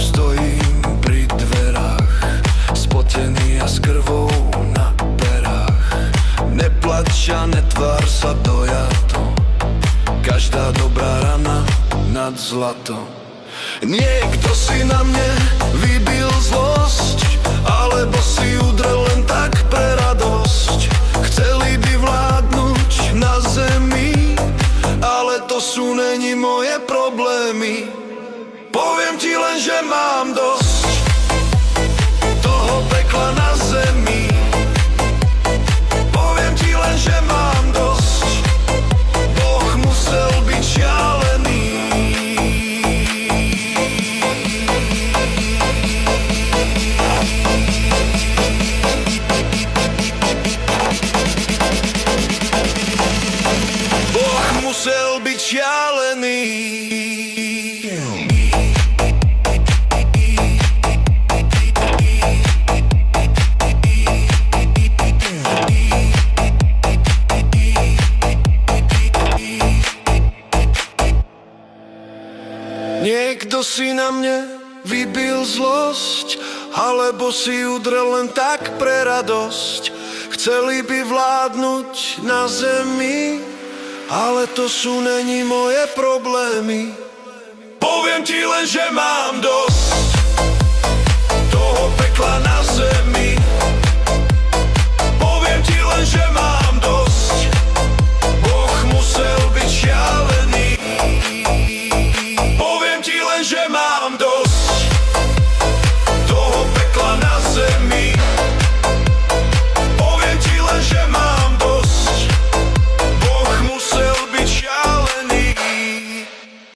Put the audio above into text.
stojím pri dverách, spotený a s krvou na perách. Neplač a netvár sa dojato, každá dobrá rana nad zlato. Niekto si na mne vybil zlosť, alebo si udrel len tak pre radosť. Chceli by vládnuť na zemi, ale to sú není moje problémy. Poviem ti len, že mám dosť toho pekla na zemi. Poviem ti len, že mám dosť. Boh musel byť šialený. Boh musel byť šialený. Niekto si na mne vybil zlosť, alebo si udrel len tak pre radosť. Chceli by vládnuť na zemi, ale to sú není moje problémy. Poviem ti len, že mám dosť toho pekla na zemi.